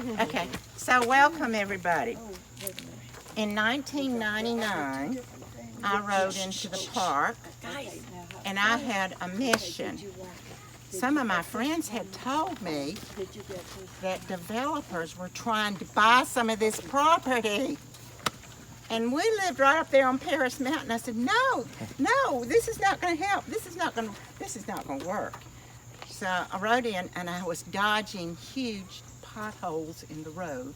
Okay, so welcome everybody. In 1999, I rode into the park and I had a mission. Some of my friends had told me that developers were trying to buy some of this property. And we lived right up there on Paris Mountain. I said, no, this is not going to help. This is not going to work. So I rode in and I was dodging huge potholes in the road.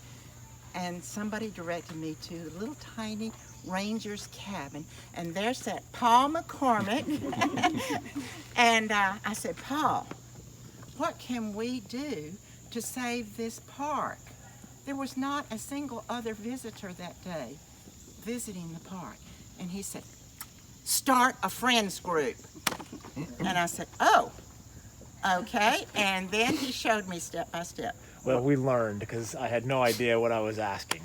And somebody directed me to the little tiny ranger's cabin. And there sat Paul McCormack. And I said, Paul, what can we do to save this park? There was not a single other visitor that day visiting the park. And he said, start a friends group. And I said, oh, okay. And then he showed me step by step. Well, we learned because I had no idea what I was asking.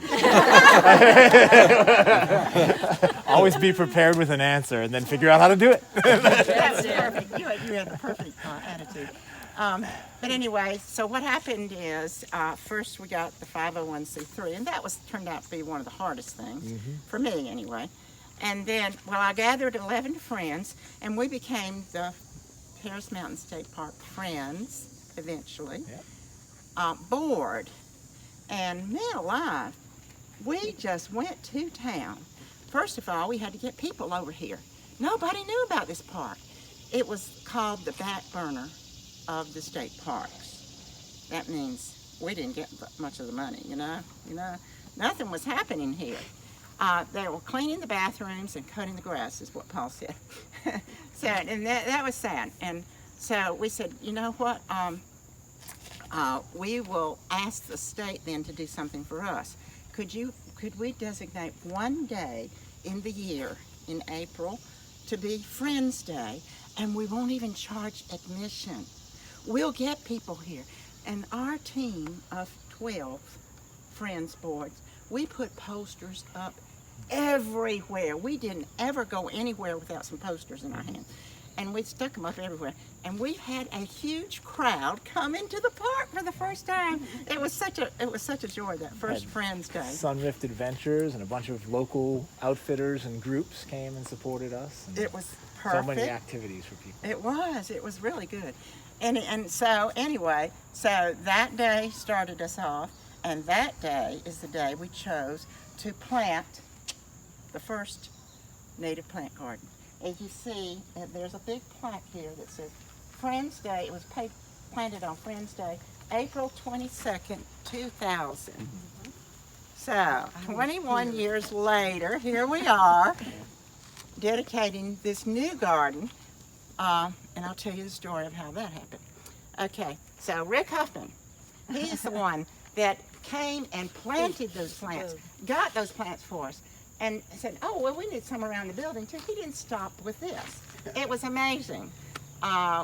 Always be prepared with an answer and then figure out how to do it. That's perfect. You had the perfect attitude. But anyway, so what happened is first we got the 501c3, and that turned out to be one of the hardest things, for me anyway. And then, well, I gathered 11 friends, and we became the Paris Mountain State Park Friends eventually. Yep. Board. And man alive, we just went to town. First of all, we had to get people over here. Nobody knew about this park. It was called the back burner of the state parks. That means we didn't get much of the money, you know, nothing was happening here. They were cleaning the bathrooms and cutting the grass is what Paul said. So, and that was sad. And so we said, you know what, we will ask the state then to do something for us. Could we designate one day in the year in April to be Friends Day, and we won't even charge admission. We'll get people here. And our team of 12 Friends boards, we put posters up everywhere. We didn't ever go anywhere without some posters in our hand. And we stuck them up everywhere. And we had a huge crowd come into the park for the first time. It was such a joy, that first Friends Day. Sunrift Adventures and a bunch of local outfitters and groups came and supported us. And it was perfect. So many activities for people. It was really good. And so anyway, so that day started us off, and that day is the day we chose to plant the first native plant garden. As you see, there's a big plaque here that says Friends Day. It was planted on Friends Day, April 22nd, 2000. So, 21 years later, here we are, dedicating this new garden, and I'll tell you the story of how that happened. Okay, so Rick Huffman, he's the one that came and planted those plants, got those plants for us, and said, oh, well, we need some around the building too. He didn't stop with this. It was amazing.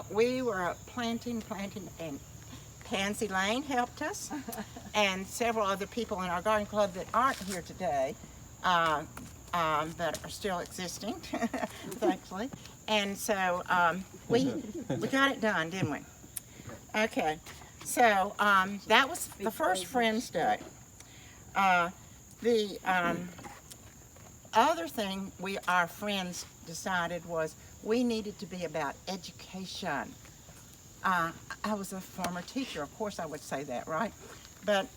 We were planting, and Pansy Lane helped us, and several other people in our garden club that aren't here today, that are still existing, thankfully. And so we got it done, didn't we? Okay, so that was the first Friends Day. The other thing our friends decided was we needed to be about education. I was a former teacher, of course I would say that, right? But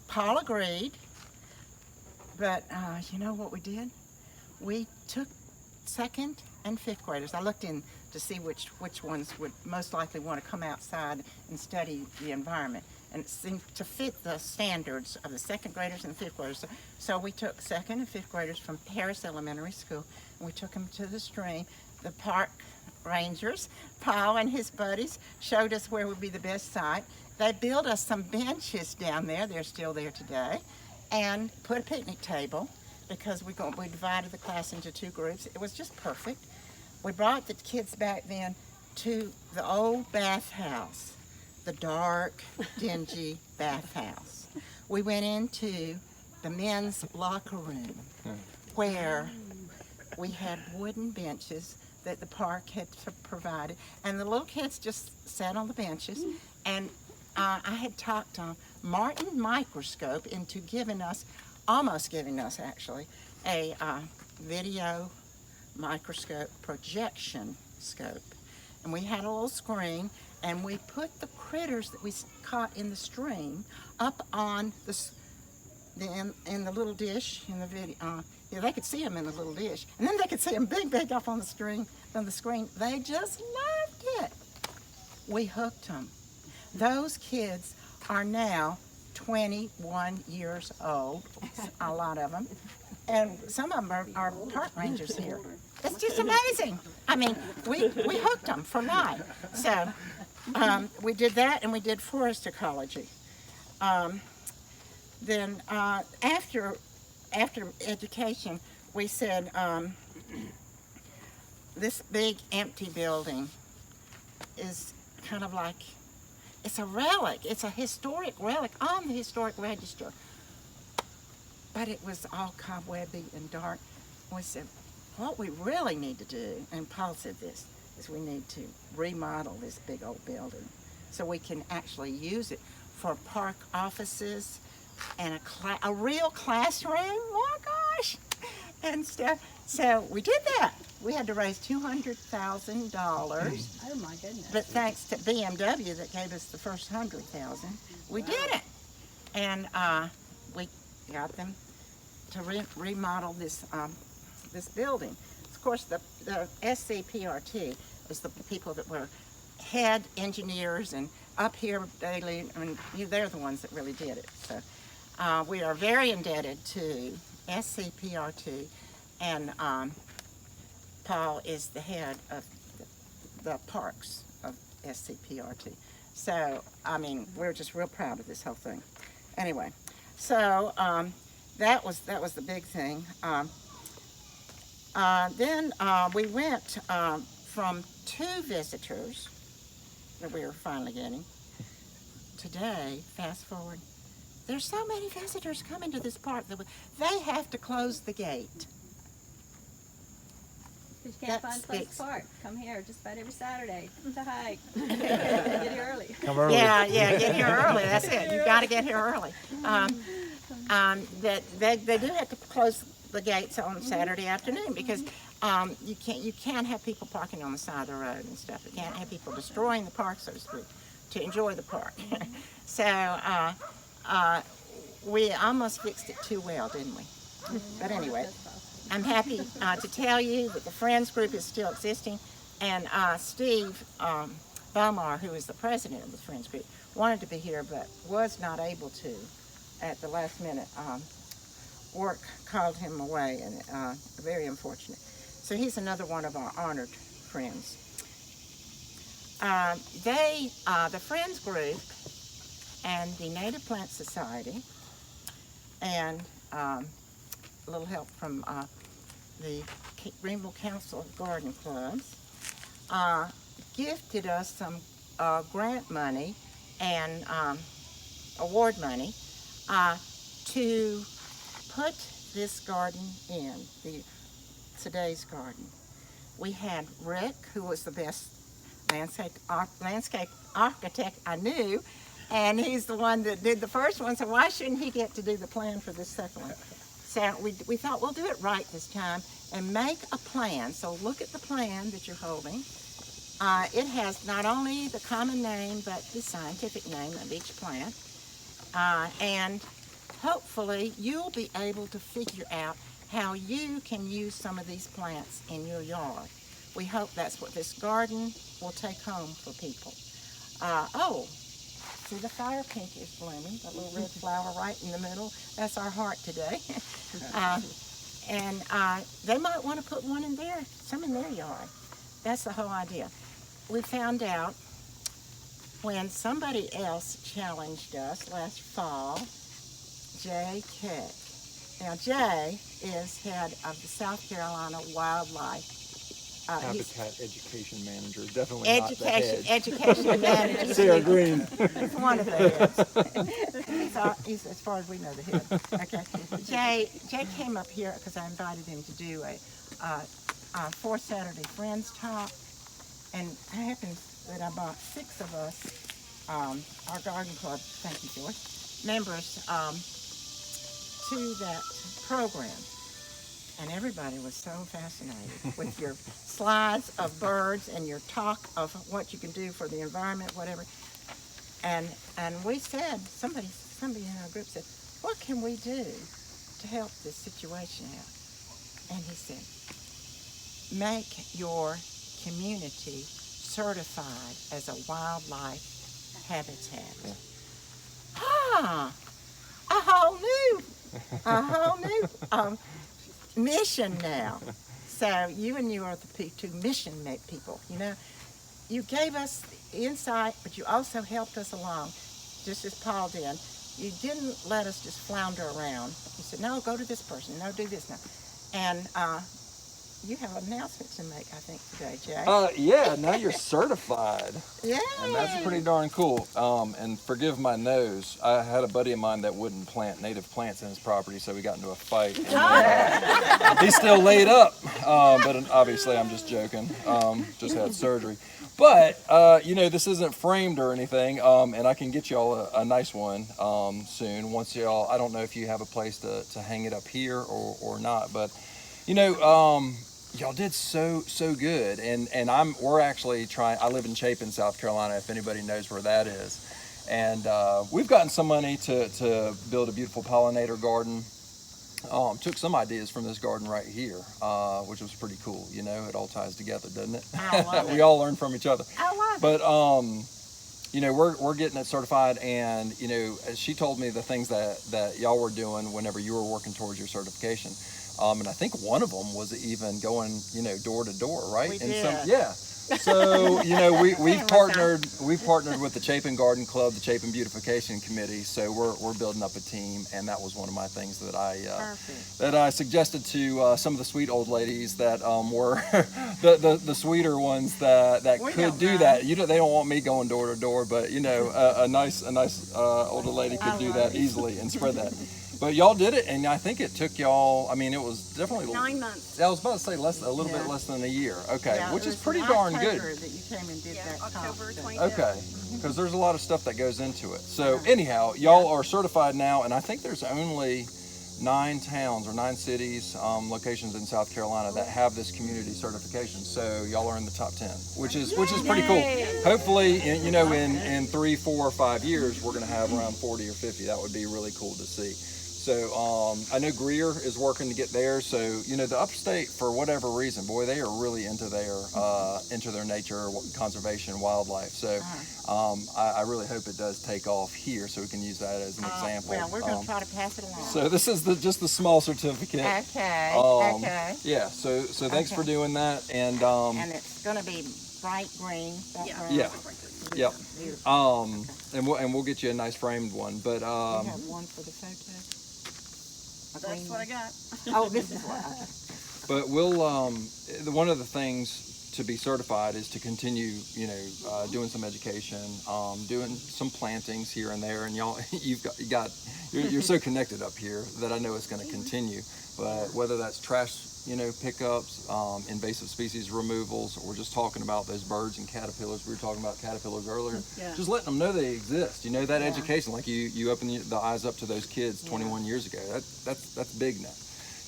Paul agreed. But you know what we did? We took 2nd and 5th graders. I looked in to see which ones would most likely want to come outside and study the environment. And it seemed to fit the standards of the 2nd graders and 5th graders. So we took 2nd and 5th graders from Paris Elementary School, and we took them to the stream. The park rangers, Paul and his buddies, showed us where would be the best site. They built us some benches down there. They're still there today. And put a picnic table, because we divided the class into 2 groups. It was just perfect. We brought the kids back then to the old bathhouse, the dark, dingy bathhouse. We went into the men's locker room, where we had wooden benches that the park had provided, and the little kids just sat on the benches. And I had talked to them, Martin microscope into almost giving us actually, a video microscope projection scope. And we had a little screen, and we put the critters that we caught in the stream up on in the little dish in the video. Yeah, they could see them in the little dish, and then they could see them big up on the screen. They just loved it. We hooked them. Those kids are now 21 years old, a lot of them, and some of them are park rangers here. It's just amazing. I mean, we hooked them for life. So we did that, and we did forest ecology. Then after education, we said this big empty building is kind of like, it's a relic. It's a historic relic on the historic register. But it was all cobwebby and dark. We said, what we really need to do, and Paul said this, is we need to remodel this big old building so we can actually use it for park offices and a real classroom. Oh my gosh, and stuff. So we did that. We had to raise $200,000. Oh my goodness. But thanks to BMW that gave us the first $100,000, we did it. And we got them to remodel this this building. Of course, the SCPRT was the people that were head engineers, and up here daily, I mean, they're the ones that really did it. So we are very indebted to SCPRT, and Paul is the head of the parks of SCPRT. So, I mean, we're just real proud of this whole thing. Anyway, so that was the big thing. Then we went from 2 visitors that we were finally getting. Today, fast forward, there's so many visitors coming to this park that they have to close the gate. Because you can't find a place to park. Come here just about every Saturday to hike. Get here early. Come early. Yeah, get here early. That's it. You've got to get here early. They do have to close the gates on Saturday afternoon because you can't have people parking on the side of the road and stuff. You can't have people destroying the park, so to speak, to enjoy the park. So we almost fixed it too well, didn't we? But anyway, I'm happy to tell you that the Friends group is still existing, and Steve Bomar, who is the president of the Friends group, wanted to be here but was not able to at the last minute. Work called him away, and very unfortunate. So he's another one of our honored friends. The Friends group and the Native Plant Society, and a little help from the Greenville Council of Garden Clubs, gifted us some grant money and award money to put this garden in, today's garden. We had Rick, who was the best landscape architect I knew, and he's the one that did the first one, so why shouldn't he get to do the plan for this second one? So we thought we'll do it right this time and make a plan. So look at the plan that you're holding. It has not only the common name, but the scientific name of each plant. And hopefully you'll be able to figure out how you can use some of these plants in your yard. We hope that's what this garden will take home for people. Oh, see, the fire pink is blooming, that little red flower right in the middle. That's our heart today. And they might want to put one in there, some in their yard. That's the whole idea. We found out when somebody else challenged us last fall, Jay Keck. Now, Jay is head of the South Carolina Wildlife Habitat Education Manager, definitely not the head. Education Manager. Sarah Green. He's one of the heads. He's, as far as we know, the head. Okay. Jay came up here because I invited him to do a 4 Saturday Friends talk, and it happens that I bought 6 of us, our garden club, thank you, George, members to that program. And everybody was so fascinated with your slides of birds and your talk of what you can do for the environment, whatever. And we said, somebody in our group said, what can we do to help this situation out? And he said, make your community certified as a wildlife habitat. Yeah. A whole new mission now. So you are the two mission people, you know. You gave us insight, but you also helped us along, just as Paul did. You didn't let us just flounder around. You said, no, go to this person, no, do this now. And you have an announcement to make, I think, today, Jay. Yeah, now you're certified. Yeah. And that's pretty darn cool. And forgive my nose. I had a buddy of mine that wouldn't plant native plants in his property, so we got into a fight. And, he's still laid up, but obviously I'm just joking. Just had surgery. But, you know, this isn't framed or anything, and I can get y'all a nice one soon. Once y'all, I don't know if you have a place to hang it up here or not, but, you know, y'all did so good, and we're actually trying. I live in Chapin, South Carolina, if anybody knows where that is, and we've gotten some money to build a beautiful pollinator garden. Took some ideas from this garden right here, which was pretty cool. You know, it all ties together, doesn't it? I love it. We all learn from each other. I love it. But you know, we're getting it certified, and you know, she told me the things that y'all were doing whenever you were working towards your certification. And I think one of them was even going, you know, door to door, right? We and did. Yeah. So, you know, we've partnered with the Chapin Garden Club, the Chapin Beautification Committee. So we're building up a team, and that was one of my things that I suggested to some of the sweet old ladies that were the sweeter ones that could do that. You know, they don't want me going door to door, but you know, a nice older lady could do that easily and spread that. But y'all did it, and I think it took y'all, I mean, it was definitely 9 months. I was about to say a little bit less than a year. Okay, Yeah, which it is was pretty in darn October good. that you came and did Yeah, that talk. October So- 25th. Okay, because there's a lot of stuff that goes into it. So anyhow, y'all are certified now, and I think there's only 9 towns or 9 cities, locations in South Carolina that have this community certification. So y'all are in the top 10, which is pretty cool. Hopefully, you know, in 3, 4, or 5 years, we're going to have around 40 or 50. That would be really cool to see. So I know Greer is working to get there. So you know, the upstate, for whatever reason, boy, they are really into their nature, conservation, wildlife. So I really hope it does take off here, so we can use that as an example. Well, we're going to try to pass it along. So this is just the small certificate. Okay. Okay. Yeah. So thanks for doing that, and And it's going to be bright green. background. yeah. Yep. Beautiful. And we'll get you a nice framed one, but You have one for the photo. A green That's what I one? got. Oh, this is what. but we'll one of the things to be certified is to continue, you know, doing some education, doing some plantings here and there, and y'all, you're so connected up here that I know it's going to continue. But whether that's trash, you know, pickups, invasive species removals, or just talking about those birds and caterpillars. We were talking about caterpillars earlier. Yeah. Just letting them know they exist. You know, that Yeah. education, like you open the eyes up to those kids 21 years ago. That's big now.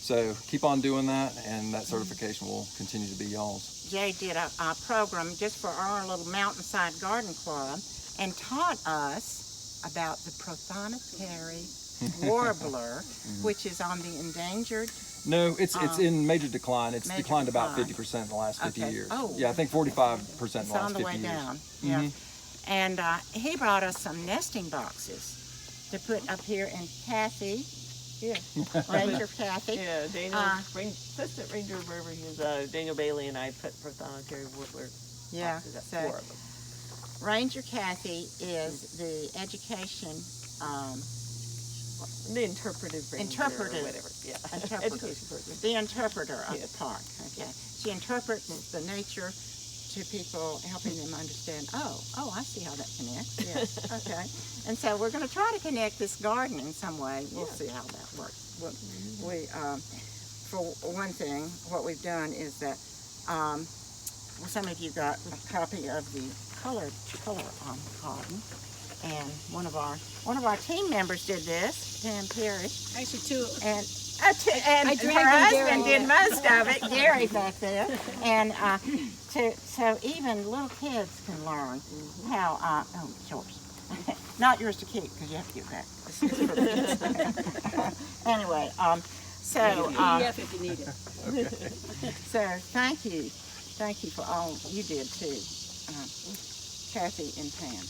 So keep on doing that, and that certification will continue to be y'all's. Jay did a program just for our little Mountainside Garden Club and taught us about the prothonotary warbler, which is on the endangered. No, it's in major decline. It's Major declined about decline. 50% in the last 50 Okay. years. Oh. Yeah, I think 45% in It's the on last the 50 way years. down. Yeah. And he brought us some nesting boxes to put up here, and Kathy, Ranger Kathy. Yeah, Daniel, Assistant Ranger wherever he is, Daniel Bailey and I put prothonotary warbler Yeah, boxes up, so 4 of them. Ranger Kathy is the education The interpretive ranger Interpretive. or whatever. Yeah. Interpretive. Education person. the interpreter of Yes. the park. Okay, she interprets the nature to people, helping them understand. Oh, I see how that connects. Yes, okay. And so we're going to try to connect this garden in some way. We'll see how that works. We, for one thing, what we've done is that some of you got a copy of the color garden, And one of our team members did this, Dan Perry. Actually, two. And I her dragged Gary. husband did most of it, Gary back there. And so even little kids can learn how, oh, it's yours. Not yours to keep, because you have to give that. This is for the kids. Anyway, so, PDF if you need it. so thank you. Thank you for all you did too, Kathy and Pam.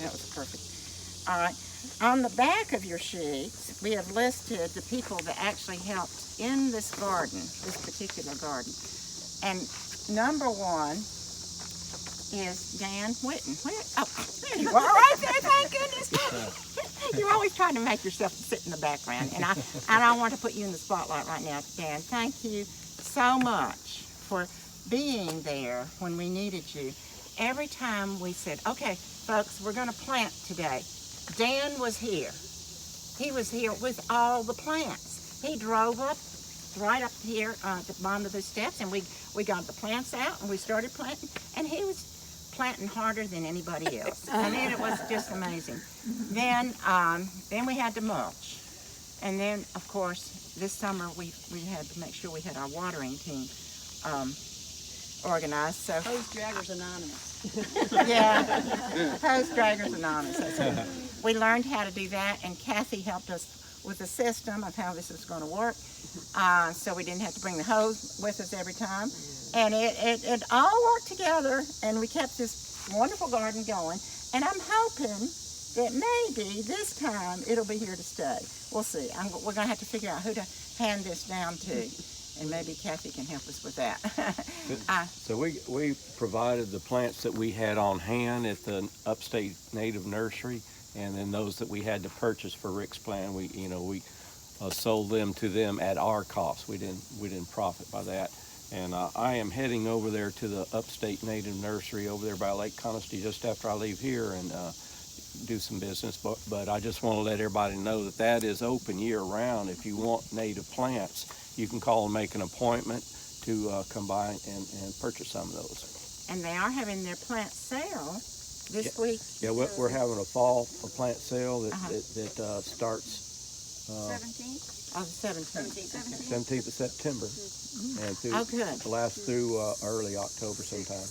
That was perfect. All right. On the back of your sheets, we have listed the people that actually helped in this garden, this particular garden. And number one is Dan Whitten. There you are, right there, thank goodness. You're always trying to make yourself sit in the background. And I want to put you in the spotlight right now, Dan. Thank you so much for being there when we needed you. Every time we said, okay, folks, we're going to plant today. Dan was here. He was here with all the plants. He drove up right up here at the bottom of the steps, and we got the plants out and we started planting, and he was planting harder than anybody else. I mean, it was just amazing. Then we had to mulch, and then of course this summer we had to make sure we had our watering team organized. So Hose Draggers Anonymous. yeah, Hose Draggers Anonymous. That's good. We learned how to do that, and Kathy helped us with the system of how this was going to work, so we didn't have to bring the hose with us every time. And it all worked together, and we kept this wonderful garden going. And I'm hoping that maybe this time it'll be here to stay. We'll see. We're going to have to figure out who to hand this down to, and maybe Kathy can help us with that. So we provided the plants that we had on hand at the Upstate Native Nursery, and then those that we had to purchase for Rick's plan, we sold them to them at our cost. We didn't profit by that. And I am heading over there to the Upstate Native Nursery over there by Lake Conisty just after I leave here and do some business. But I just want to let everybody know that that is open year round. If you want native plants, you can call and make an appointment to come by and purchase some of those. And they are having their plant sale this week. Yeah, we're having a fall plant sale that starts 17th? Oh, the 17th. 17th of September and good. last through early October sometime.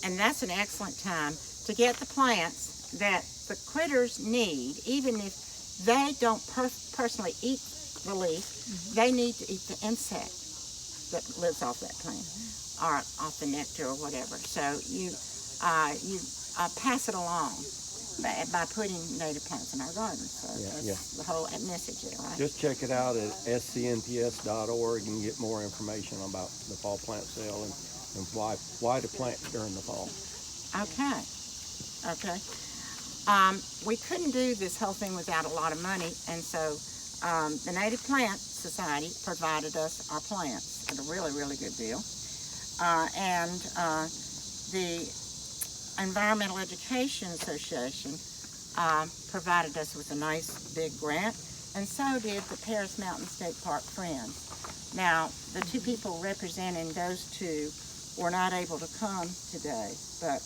And that's an excellent time to get the plants that the critters need, even if they don't personally eat the leaf, they need to eat the insect that lives off that plant, or off the nectar or whatever. So you pass it along by putting native plants in our garden. So that's the whole message there, right? Just check it out at scnps.org and get more information about the fall plant sale and why to plant during the fall. Okay. We couldn't do this whole thing without a lot of money, and so the Native Plant Society provided us our plants at a really, really good deal. And the Environmental Education Association provided us with a nice big grant, and so did the Paris Mountain State Park Friends. Now, the two people representing those two were not able to come today, but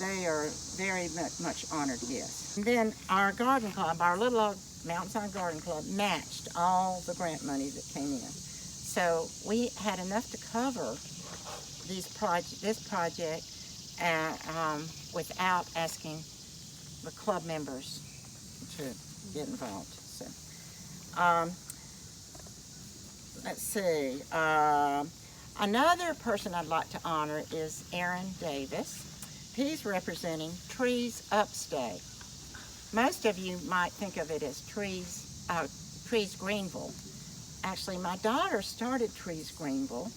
they are very much honored guests. And then our garden club, our little old Mountainside Garden Club, matched all the grant money that came in. So we had enough to cover this project without asking the club members to get involved. So, let's see. Another person I'd like to honor is Aaron Davis. He's representing TreesUpstate. Most of you might think of it as Trees Greenville. Actually, my daughter started Trees Greenville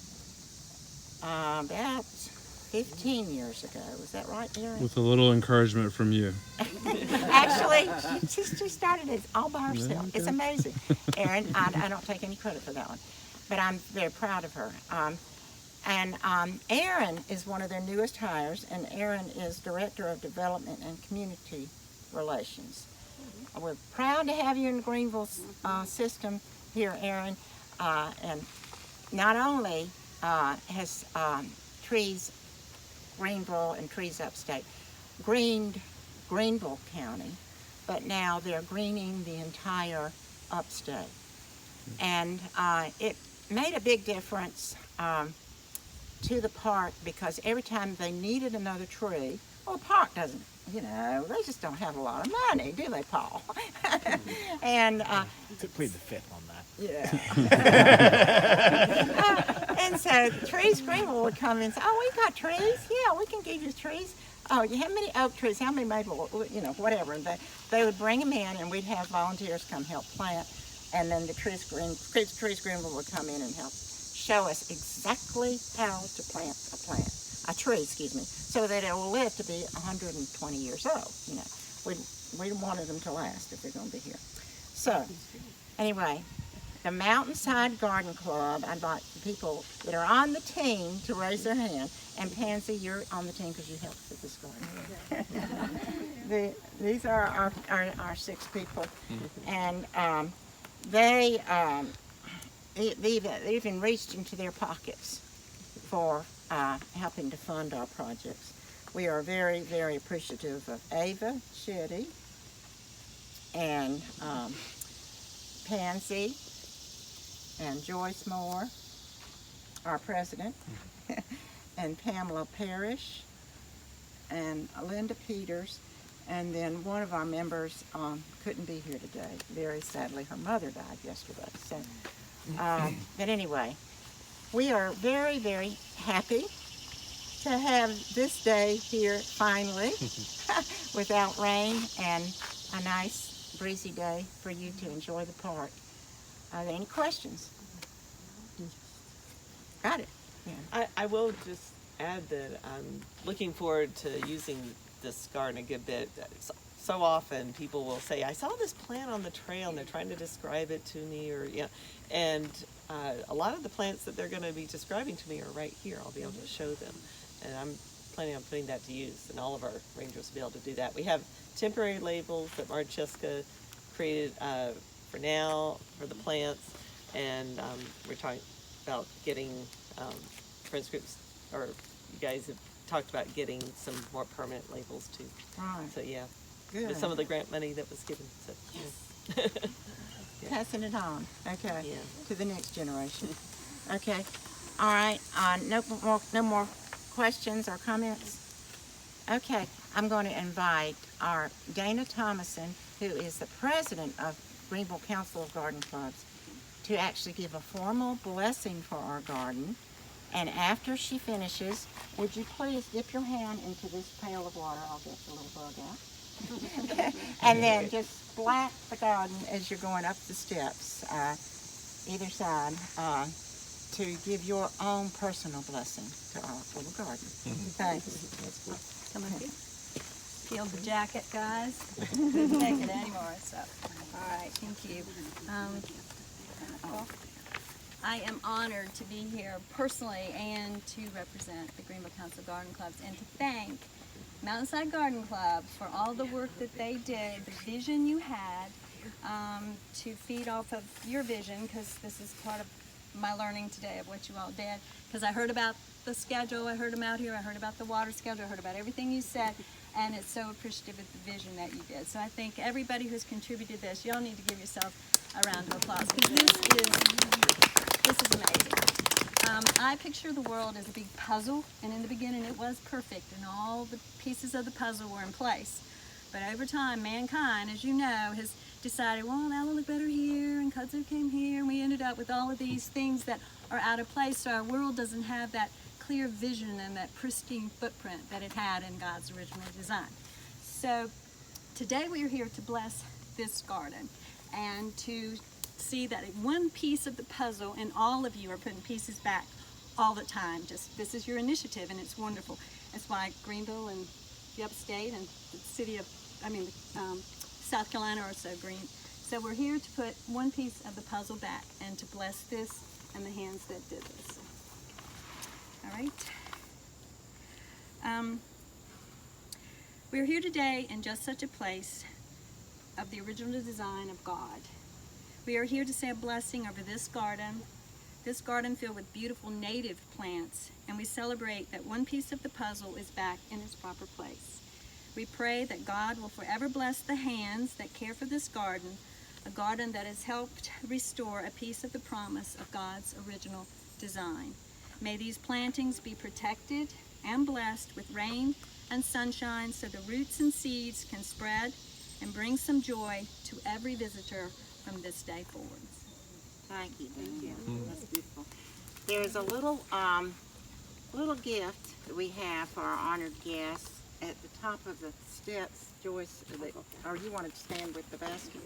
about 15 years ago. Was that right, Aaron? With a little encouragement from you. Actually, she started it all by herself. It's amazing. Aaron, I don't take any credit for that one, but I'm very proud of her. Aaron is one of their newest hires, and Aaron is Director of Development and Community Relations. We're proud to have you in the Greenville system here, Aaron, and not only has Trees Greenville and TreesUpstate greened Greenville County, but now they're greening the entire upstate. And it made a big difference to the park, because every time they needed another tree, well, the park doesn't, you know, they just don't have a lot of money, do they, Paul? And To plead the fifth on that. yeah. And so Trees Greenville would come in and say, oh, we got trees. Yeah, we can give you trees. Oh, you have many oak trees, how many maple, you know, whatever. And they would bring them in, and we'd have volunteers come help plant. And then the Trees Greenville would come in and help show us exactly how to plant a tree, so that it will live to be 120 years old. You know, we wanted them to last if they're going to be here. So, anyway, the Mountainside Garden Club, I'd like the people that are on the team to raise their hand. And Pansy, you're on the team because you helped with this garden. These are our 6 people, and they even reached into their pockets for helping to fund our projects. We are very, very appreciative of Ava Shetty and Pansy and Joyce Moore, our president, and Pamela Parrish and Linda Peters, and then one of our members couldn't be here today. Very sadly, her mother died yesterday. So, but anyway, we are very, very happy to have this day here finally without rain and a nice breezy day for you to enjoy the park. Are there any questions? Got it. Yeah. I will just add that I'm looking forward to using this garden a good bit. So often people will say, I saw this plant on the trail, and they're trying to describe it to me, or and a lot of the plants that they're going to be describing to me are right here. I'll be able to show them, and I'm planning on putting that to use, and all of our rangers will be able to do that. We have temporary labels that Marcheska created for now for the plants, and we're talking about getting friends groups, or you guys have talked about getting some more permanent labels too. Right. So yeah, Good. with some of the grant money that was given. So, Yes. Yeah. Passing it on, okay, Yeah. to the next generation. Okay, all right, no more questions or comments? Okay, I'm going to invite our Dana Thomason, who is the president of Greenville Council of Garden Clubs, to actually give a formal blessing for our garden. And after she finishes, would you please dip your hand into this pail of water? I'll get the little bug out. And then just splat the garden as you're going up the steps, either side, to give your own personal blessing to our little garden. Thanks. Come on here. Feel the jacket, guys. Couldn't take it anymore. So, all right, thank you. I am honored to be here personally and to represent the Greenville Council Garden Clubs, and to thank Mountainside Garden Club for all the work that they did, the vision you had, to feed off of your vision, because this is part of my learning today of what you all did, because I heard about the schedule, I heard them out here, I heard about the water schedule, I heard about everything you said, and it's so appreciative of the vision that you did. So I think everybody who's contributed this, y'all need to give yourself a round of applause, because this is amazing. I picture the world as a big puzzle, and in the beginning it was perfect, and all the pieces of the puzzle were in place. But over time, mankind, as you know, has decided, well, that will look better here, and kudzu came here, and we ended up with all of these things that are out of place, so our world doesn't have that clear vision and that pristine footprint that it had in God's original design. So today we are here to bless this garden, and to see that one piece of the puzzle, and all of you are putting pieces back all the time. Just this is your initiative, and it's wonderful. That's why Greenville and the upstate and the city of, South Carolina are so green. So we're here to put one piece of the puzzle back and to bless this and the hands that did this. All right. We're here today in just such a place of the original design of God. We are here to say a blessing over this garden filled with beautiful native plants, and we celebrate that one piece of the puzzle is back in its proper place. we pray that God will forever bless the hands that care for this garden, a garden that has helped restore a piece of the promise of God's original design. May these plantings be protected and blessed with rain and sunshine so the roots and seeds can spread and bring some joy to every visitor from this day forward. Thank you. That's beautiful. There's a little gift that we have for our honored guests at the top of the steps. Joyce, or you want to stand with the basket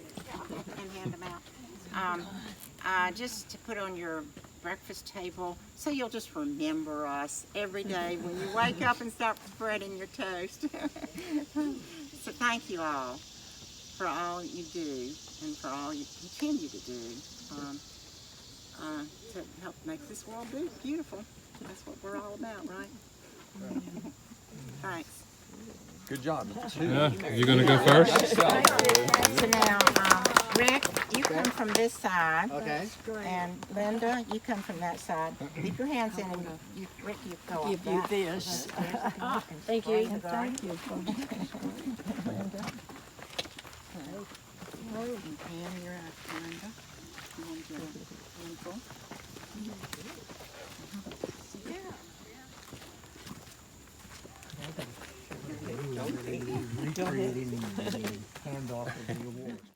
and hand them out? Just to put on your breakfast table, so you'll just remember us every day when you wake up and start spreading your toast. So thank you all for all you do and for all you continue to do to help make this world beautiful. That's what we're all about, right? Thanks. Good job. Yeah, you gonna go first? So now, Rick, you come from this side. Okay. And Linda, you come from that side. Keep your hands in and Rick, you go off Give you that. this. Thank you. Thank you. And Pam, you're up, Linda. And Winkle. Recreating the handoff of the awards.